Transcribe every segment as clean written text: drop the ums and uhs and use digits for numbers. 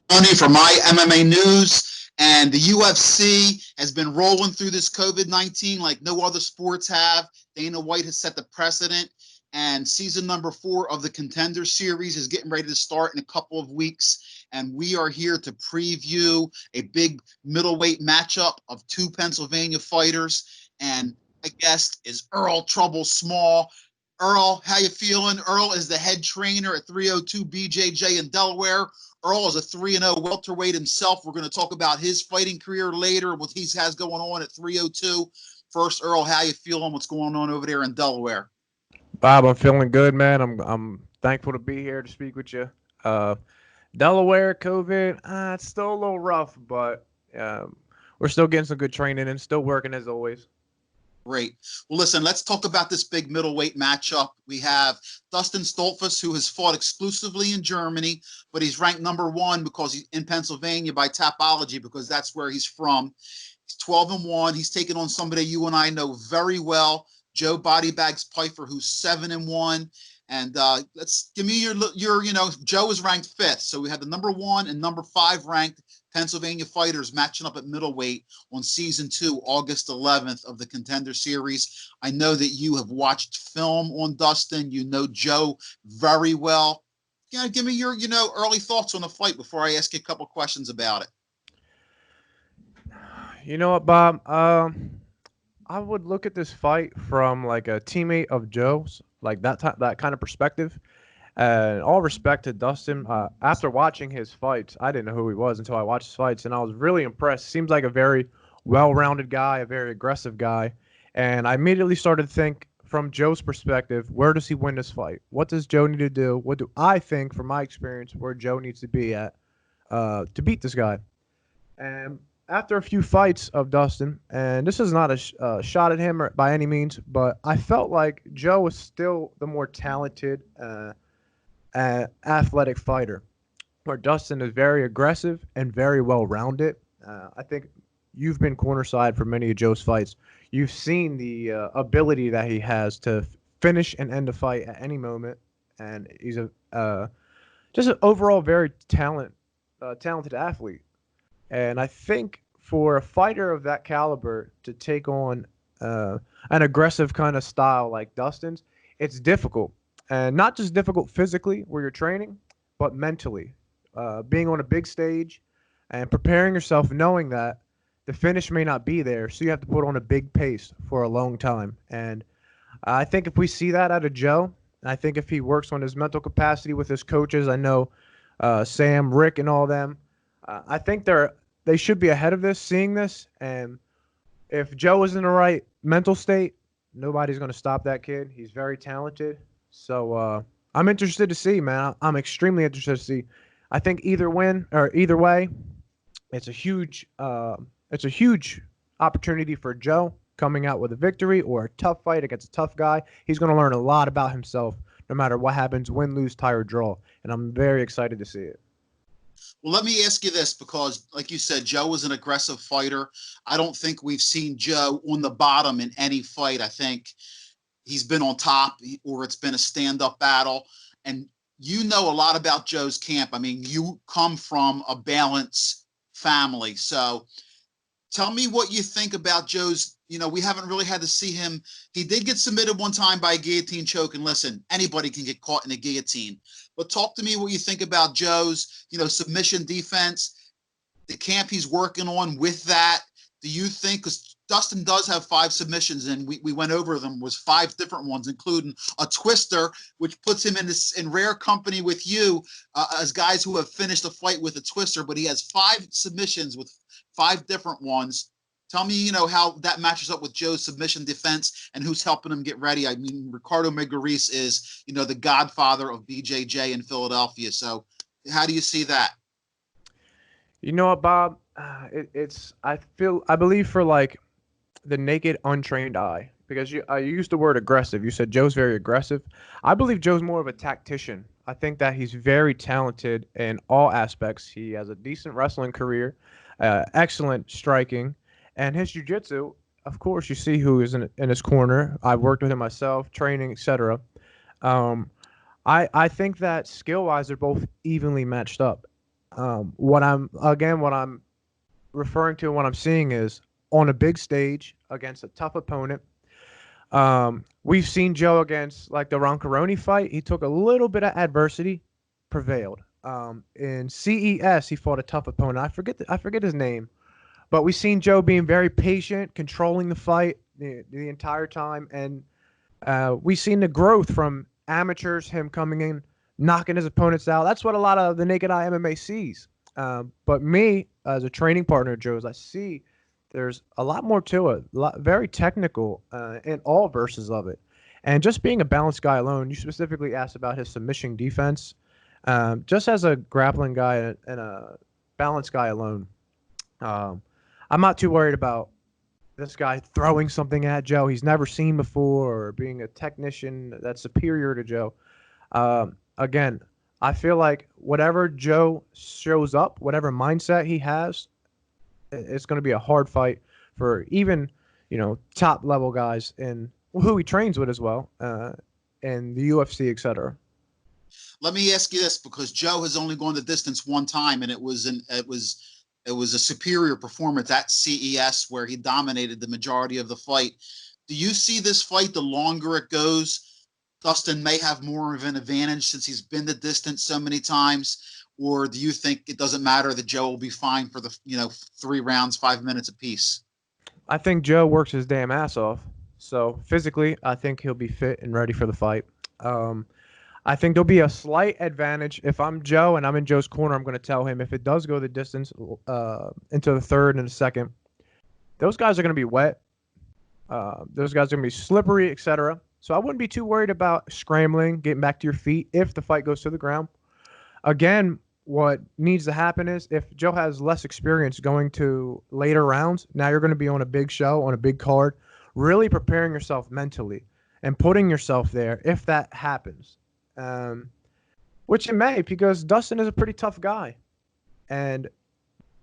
Tony for my MMA news. And the UFC has been rolling through this COVID-19 like no other sports have. Dana White has set the precedent. And season number 4 of the Contender series is getting ready to start in a couple of weeks. And we are here to preview a big middleweight matchup of 2 Pennsylvania fighters. And my guest is Earl Trouble Small. Earl, how you feeling? Earl is the head trainer at 302 BJJ in Delaware. Earl is a 3-0 welterweight himself. We're going to talk about his fighting career later, what he has going on at 302. First, Earl, how you feeling? What's going on over there in Delaware? Bob, I'm feeling good, man. I'm thankful to be here to speak with you. Uh, Delaware COVID, it's still a little rough, but we're still getting some good training and still working as always. Great. Well, listen, let's talk about this big middleweight matchup. We have Dustin Stoltzfus, who has fought exclusively in Germany, but he's ranked number 1 because he's in Pennsylvania by Tapology, because that's where he's from. He's 12-1. He's taken on somebody you and I know very well, Joe Bodybagz Pyfer, who's 7-1. And let's give me your, Joe is ranked 5th. So we had the number 1 and number 5 ranked Pennsylvania fighters matching up at middleweight on season 2, August 11th of the Contender series. I know that you have watched film on Dustin. You know Joe very well. Give me your, early thoughts on the fight before I ask you a couple questions about it. You know what, Bob? I would look at this fight from like a teammate of Joe's, like that kind of perspective. And all respect to Dustin. After watching his fights, I didn't know who he was until I watched his fights, and I was really impressed. Seems like a very well-rounded guy, a very aggressive guy. And I immediately started to think from Joe's perspective, where does he win this fight? What does Joe need to do? What do I think, from my experience, where Joe needs to be at to beat this guy? And after a few fights of Dustin, and this is not a shot at him by any means, but I felt like Joe was still the more talented athletic fighter, where Dustin is very aggressive and very well rounded. I think you've been cornerside for many of Joe's fights. You've seen the ability that he has to finish and end a fight at any moment, and he's just an overall very talented athlete. And I think for a fighter of that caliber to take on an aggressive kind of style like Dustin's, it's difficult. And not just difficult physically where you're training, but mentally. Being on a big stage and preparing yourself knowing that the finish may not be there, so you have to put on a big pace for a long time. And I think if we see that out of Joe, and I think if he works on his mental capacity with his coaches, I know Sam, Rick, and all them, I think they should be ahead of this, seeing this. And if Joe is in the right mental state, nobody's going to stop that kid. He's very talented. So I'm interested to see, man. I'm extremely interested to see. I think either way, it's a huge opportunity for Joe coming out with a victory or a tough fight against a tough guy. He's going to learn a lot about himself, no matter what happens, win, lose, tie, or draw. And I'm very excited to see it. Well, let me ask you this, because, like you said, Joe was an aggressive fighter. I don't think we've seen Joe on the bottom in any fight. I think he's been on top, or it's been a stand-up battle. And you know a lot about Joe's camp. I mean, you come from a balanced family. So tell me what you think about Joe's. We haven't really had to see him. He did get submitted one time by a guillotine choke. And listen, anybody can get caught in a guillotine. But talk to me what you think about Joe's, submission defense, the camp he's working on with that. Do you think, because Dustin does have 5 submissions, and we went over them, was 5 different ones, including a twister, which puts him in rare company with you as guys who have finished a fight with a twister, but he has 5 submissions with 5 different ones. Tell me, how that matches up with Joe's submission defense and who's helping him get ready. I mean, Ricardo Megaris is, the godfather of BJJ in Philadelphia. So how do you see that? You know what, Bob? I believe for like the naked, untrained eye, because you used the word aggressive. You said Joe's very aggressive. I believe Joe's more of a tactician. I think that he's very talented in all aspects. He has a decent wrestling career, excellent striking, and his jiu-jitsu. Of course, you see who is in his corner. I've worked with him myself, training, etc. I think that skill-wise, they're both evenly matched up. What I'm referring to and what I'm seeing is on a big stage against a tough opponent. We've seen Joe against like the Roncaroni fight. He took a little bit of adversity, prevailed. In CES, he fought a tough opponent. I forget his name, but we've seen Joe being very patient, controlling the fight the entire time, and we've seen the growth from amateurs, him coming in, knocking his opponents out. That's what a lot of the naked eye MMA sees. But me, as a training partner of Joe's, I see there's a lot more to it, very technical in all verses of it. And just being a balanced guy alone, you specifically asked about his submission defense. Just as a grappling guy and a balanced guy alone, I'm not too worried about this guy throwing something at Joe he's never seen before or being a technician that's superior to Joe. Again, I feel like whatever Joe shows up, whatever mindset he has, it's going to be a hard fight for even, top level guys and who he trains with as well, and the UFC, etc. Let me ask you this, because Joe has only gone the distance one time, and it was a superior performance at CES where he dominated the majority of the fight. Do you see this fight, the longer it goes, Dustin may have more of an advantage since he's been the distance so many times? Or do you think it doesn't matter that Joe will be fine for the 3 rounds, 5 minutes apiece? I think Joe works his damn ass off. So physically, I think he'll be fit and ready for the fight. I think there'll be a slight advantage. If I'm Joe and I'm in Joe's corner, I'm going to tell him if it does go the distance into the third and the second, those guys are going to be wet. Those guys are going to be slippery, etc. So I wouldn't be too worried about scrambling, getting back to your feet if the fight goes to the ground. Again, what needs to happen is if Joe has less experience going to later rounds, now you're going to be on a big show, on a big card, really preparing yourself mentally and putting yourself there if that happens. Which it may, because Dustin is a pretty tough guy. And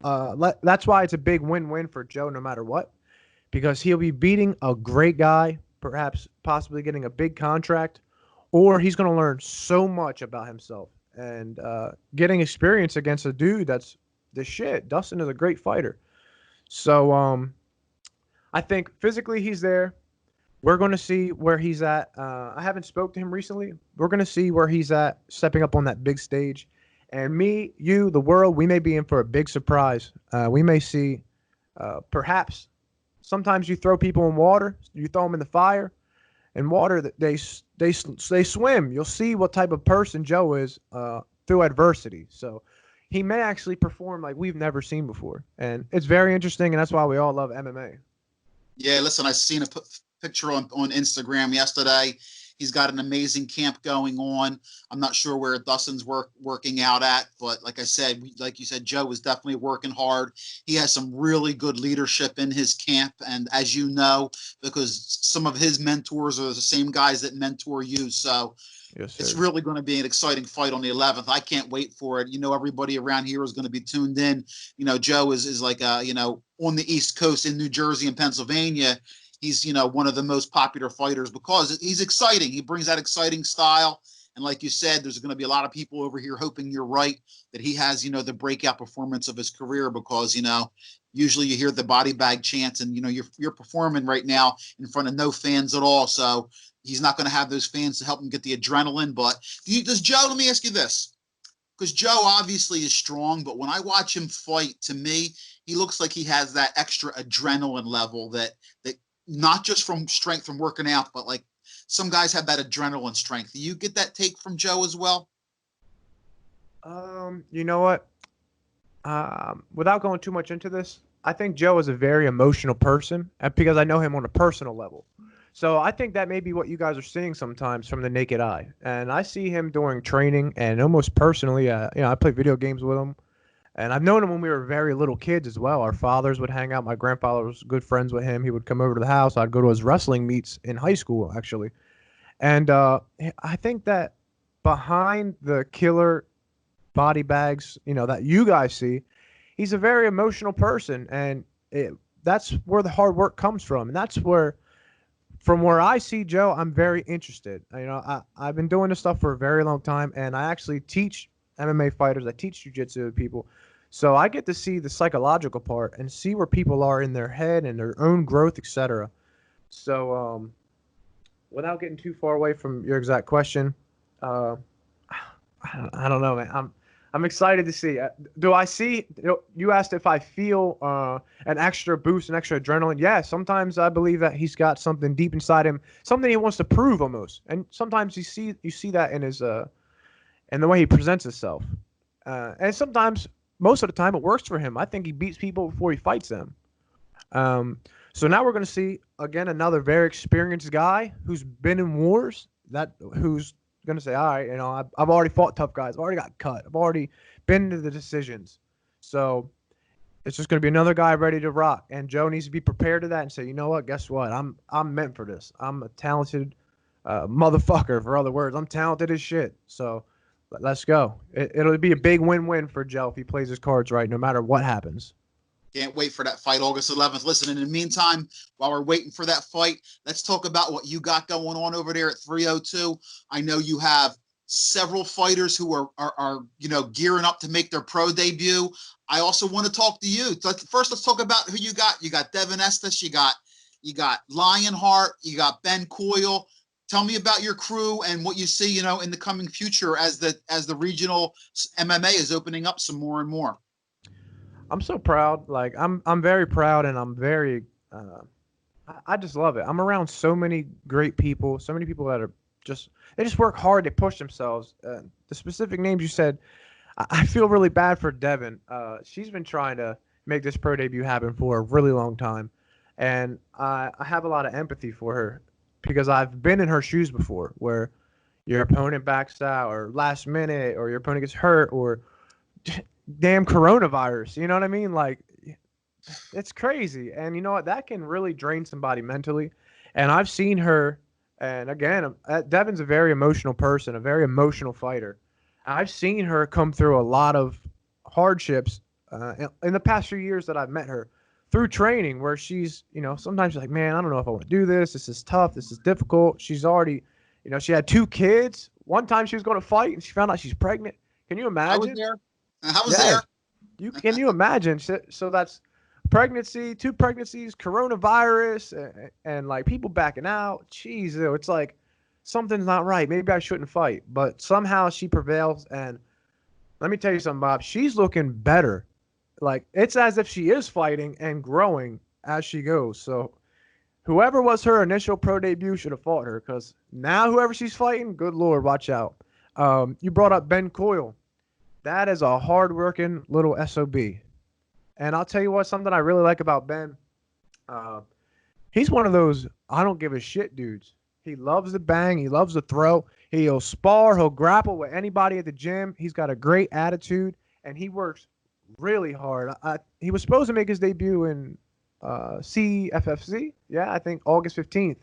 that's why it's a big win-win for Joe no matter what, because he'll be beating a great guy, perhaps possibly getting a big contract, or he's going to learn so much about himself and getting experience against a dude that's the shit. Dustin is a great fighter. So I think physically he's there. We're going to see where he's at. I haven't spoke to him recently. We're going to see where he's at stepping up on that big stage. And me, you, the world, we may be in for a big surprise. We may see perhaps sometimes you throw people in water, you throw them in the fire, and water, they swim. You'll see what type of person Joe is through adversity. So he may actually perform like we've never seen before. And it's very interesting, and that's why we all love MMA. Yeah, listen, I seen a picture on Instagram yesterday. He's got an amazing camp going on. I'm not sure where Dustin's working out at, but like I said, like you said, Joe is definitely working hard. He has some really good leadership in his camp, and as you know, because some of his mentors are the same guys that mentor you, so yes, it's really going to be an exciting fight on the 11th. I can't wait for it. Everybody around here is going to be tuned in. Joe is like on the East Coast in New Jersey and Pennsylvania. He's, one of the most popular fighters because he's exciting. He brings that exciting style. And like you said, there's going to be a lot of people over here hoping you're right, that he has, the breakout performance of his career because, usually you hear the Bodybagz chants and, you're performing right now in front of no fans at all. So he's not going to have those fans to help him get the adrenaline. But does Joe, let me ask you this, because Joe obviously is strong, but when I watch him fight, to me, he looks like he has that extra adrenaline level that not just from strength from working out, but like some guys have that adrenaline strength. Do you get that take from Joe as well? You know what? Without going too much into this, I think Joe is a very emotional person because I know him on a personal level. So I think that may be what you guys are seeing sometimes from the naked eye. And I see him during training and almost personally, I play video games with him. And I've known him when we were very little kids as well. Our fathers would hang out. My grandfather was good friends with him. He would come over to the house. I'd go to his wrestling meets in high school, actually. And I think that behind the killer Bodybagz, that you guys see, he's a very emotional person. And that's where the hard work comes from. And that's where, from where I see Joe, I'm very interested. I've been doing this stuff for a very long time. And I actually teach MMA fighters. I teach jiu-jitsu to people. So I get to see the psychological part and see where people are in their head and their own growth, etc. So without getting too far away from your exact question, uh, I don't know, man. I'm excited to see. Do I see? You asked if I feel an extra boost, an extra adrenaline. Yeah, sometimes I believe that he's got something deep inside him, something he wants to prove almost. And sometimes you see that in his in the way he presents himself. And sometimes, most of the time, it works for him. I think he beats people before he fights them. So now we're going to see again another very experienced guy who's been in wars. Who's going to say, all right, I've already fought tough guys. I've already got cut. I've already been to the decisions. So it's just going to be another guy ready to rock. And Joe needs to be prepared to that and say, you know what? Guess what? I'm meant for this. I'm a talented motherfucker, for other words. I'm talented as shit. So let's go. It'll be a big win-win for Joe if he plays his cards right, no matter what happens. Can't wait for that fight August 11th. Listen, in the meantime, while we're waiting for that fight, let's talk about what you got going on over there at 302. I know you have several fighters who are gearing up to make their pro debut. I also want to talk to you. First, let's talk about who you got. You got Devin Estes, you got Lionheart, you got Ben Coyle. Tell me about your crew and what you see, in the coming future as the regional MMA is opening up some more and more. I'm so proud. Like I'm very proud, and I'm very. I just love it. I'm around so many great people. So many people that are they just work hard. They push themselves. The specific names you said, I feel really bad for Devin. She's been trying to make this pro debut happen for a really long time, and I have a lot of empathy for her because I've been in her shoes before, where your opponent backs out, or last minute, or your opponent gets hurt, or damn coronavirus, you know what I mean? Like, it's crazy. And you know what? That can really drain somebody mentally. And I've seen her, and again, Devin's a very emotional person, a very emotional fighter. I've seen her come through a lot of hardships in the past few years that I've met her through training, where she's, sometimes she's like, man, I don't know if I want to do this. This is tough. This is difficult. She's already, she had 2 kids. One time she was going to fight and she found out she's pregnant. Can you imagine? I was there. I was there. Can you imagine? So that's pregnancy, 2 pregnancies, coronavirus, and like people backing out. Jeez, it's like something's not right. Maybe I shouldn't fight. But somehow she prevails. And let me tell you something, Bob. She's looking better. Like, it's as if she is fighting and growing as she goes. So whoever was her initial pro debut should have fought her, because now whoever she's fighting, good Lord, watch out. You brought up Ben Coyle. That is a hard-working little SOB. And I'll tell you what, something I really like about Ben, he's one of those I don't give a shit dudes. He loves to bang. He loves to throw. He'll spar. He'll grapple with anybody at the gym. He's got a great attitude, and he works really hard. He was supposed to make his debut in CFFC. Yeah, I think August 15th.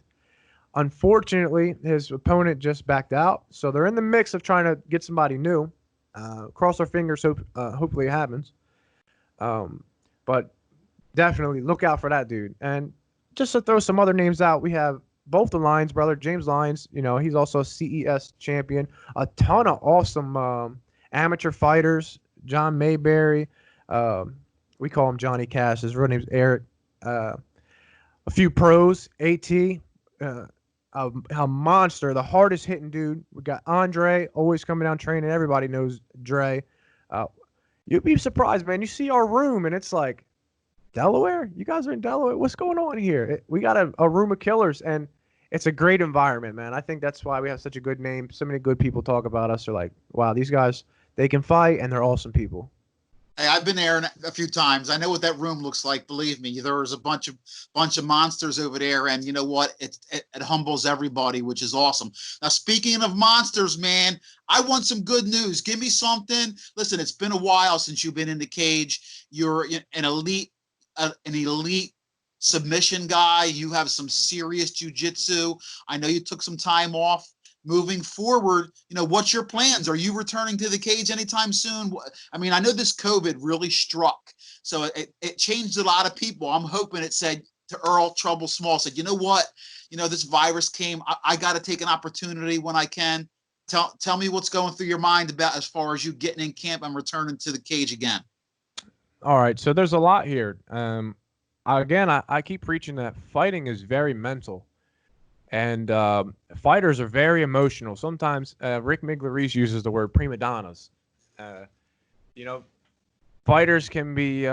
Unfortunately, his opponent just backed out. So they're in the mix of trying to get somebody new. Cross our fingers, hopefully it happens. But definitely look out for that dude. And just to throw some other names out, we have both the Lyons brother, James Lyons. He's also a CES champion. A ton of awesome amateur fighters. John Mayberry. We call him Johnny Cash. His real name's Eric. A few pros. AT. A monster, the hardest hitting dude. We got Andre, always coming down training. Everybody knows Dre. You'd be surprised, man. You see our room, and it's like, Delaware? You guys are in Delaware? What's going on here? We got a room of killers, and it's a great environment, man. I think that's why we have such a good name. So many good people talk about us. They're like, wow, these guys, they can fight, and they're awesome people. Hey, I've been there a few times. I know what that room looks like. Believe me, there's a bunch of monsters over there, and you know what? It humbles everybody, which is awesome. Now, speaking of monsters, man, I want some good news. Give me something. Listen, it's been a while since you've been in the cage. You're an elite submission guy. You have some serious jiu-jitsu. I know you took some time off. Moving forward, what's your plans? Are you returning to the cage anytime soon? I mean, I know this COVID really struck, so it changed a lot of people. I'm hoping it said to Earl, trouble small, said, you know what? This virus came. I got to take an opportunity when I can. Tell me what's going through your mind about as far as you getting in camp and returning to the cage again. All right, so there's a lot here. Again, I keep preaching that fighting is very mental, and fighters are very emotional. Sometimes Rick Miglerese uses the word prima donnas. You know, fighters can be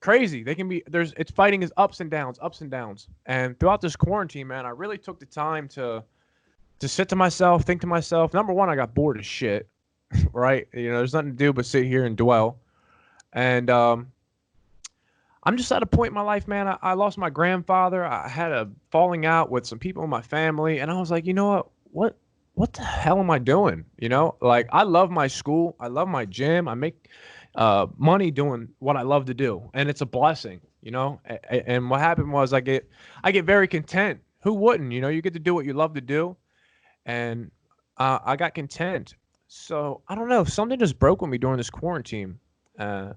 crazy. They can be it's fighting is ups and downs, ups and downs. And throughout this quarantine, man, I really took the time to sit to myself, think to myself. Number one, I got bored as shit, right? There's nothing to do but sit here and dwell. And I'm just at a point in my life, man. I lost my grandfather. I had a falling out with some people in my family, and I was like, you know what the hell am I doing? Like, I love my school. I love my gym. I make money doing what I love to do, and it's a blessing, And what happened was I get very content. Who wouldn't? You get to do what you love to do, and I got content. So I don't know. Something just broke with me during this quarantine. And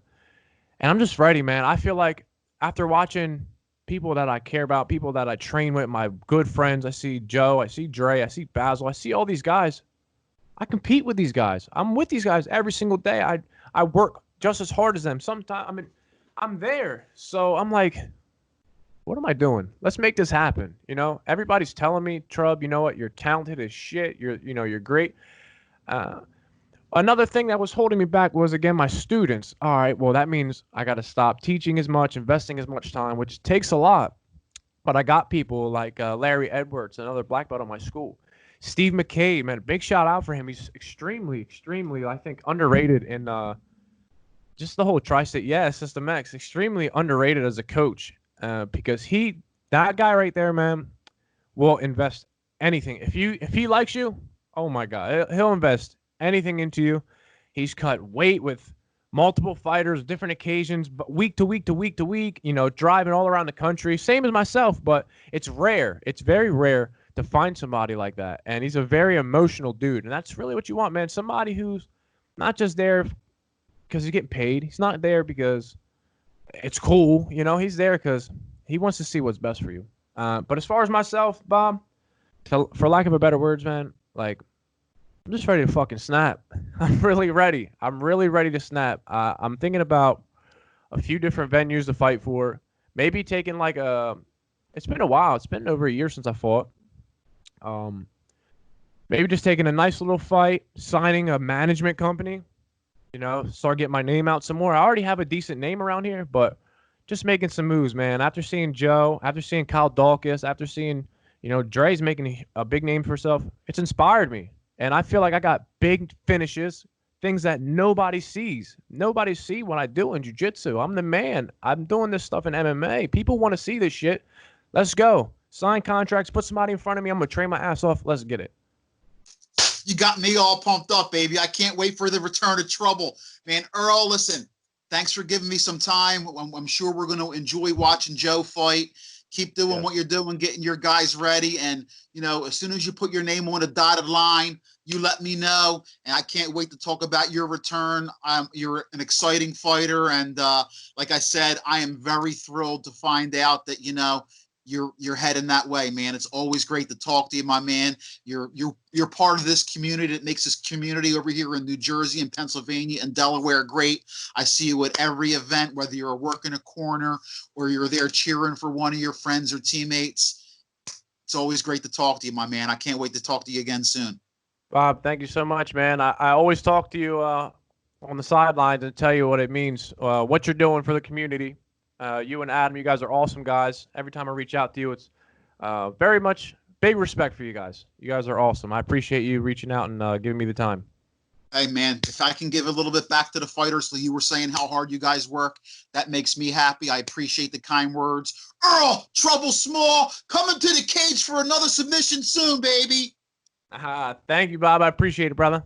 I'm just ready, man. I feel like after watching people that I care about, people that I train with, my good friends, I see Joe, I see Dre, I see Basil, I see all these guys. I compete with these guys. I'm with these guys every single day. I work just as hard as them. Sometimes, I'm there. So I'm like, what am I doing? Let's make this happen. Everybody's telling me, Trub, you know what? You're talented as shit. You're great. Another thing that was holding me back was, again, my students. All right, well, that means I got to stop teaching as much, investing as much time, which takes a lot. But I got people like Larry Edwards, another black belt on my school. Steve McCabe, man, big shout out for him. He's extremely, extremely, I think, underrated in just the whole Tri-State, System X. Extremely underrated as a coach because that guy right there, man, will invest anything. If he likes you, oh my God, he'll invest anything into you. He's cut weight with multiple fighters, different occasions, but week to week to week to week, driving all around the country. Same as myself, but it's rare. It's very rare to find somebody like that. And he's a very emotional dude. And that's really what you want, man. Somebody who's not just there because he's getting paid. He's not there because it's cool. He's there because he wants to see what's best for you. But as far as myself, Bob, for lack of a better words, man, like, I'm just ready to fucking snap. I'm really ready. I'm really ready to snap. I'm thinking about a few different venues to fight for. Maybe taking it's been a while. It's been over a year since I fought. Maybe just taking a nice little fight, signing a management company, start getting my name out some more. I already have a decent name around here, but just making some moves, man. After seeing Joe, after seeing Kyle Dawkins, after seeing, Dre's making a big name for herself, it's inspired me. And I feel like I got big finishes, things that nobody sees. Nobody see what I do in jiu-jitsu. I'm the man. I'm doing this stuff in MMA. People want to see this shit. Let's go. Sign contracts. Put somebody in front of me. I'm going to train my ass off. Let's get it. You got me all pumped up, baby. I can't wait for the return of trouble. Man, Earl, listen, thanks for giving me some time. I'm sure we're going to enjoy watching Joe fight. Keep doing what you're doing, getting your guys ready. And, as soon as you put your name on a dotted line, you let me know. And I can't wait to talk about your return. You're an exciting fighter. And like I said, I am very thrilled to find out that, you're heading that way, man. It's always great to talk to you, my man. You're part of this community that makes this community over here in New Jersey and Pennsylvania and Delaware great. I see you at every event, whether you're working a corner or you're there cheering for one of your friends or teammates. It's always great to talk to you, my man. I can't wait to talk to you again soon. Bob, thank you so much, man. I always talk to you on the sidelines and tell you what it means, what you're doing for the community. You and Adam, you guys are awesome guys. Every time I reach out to you, it's very much big respect for you guys. You guys are awesome. I appreciate you reaching out and giving me the time. Hey, man, if I can give a little bit back to the fighters, so you were saying how hard you guys work, that makes me happy. I appreciate the kind words. Earl, Trouble Small, coming to the cage for another submission soon, baby. Thank you, Bob. I appreciate it, brother.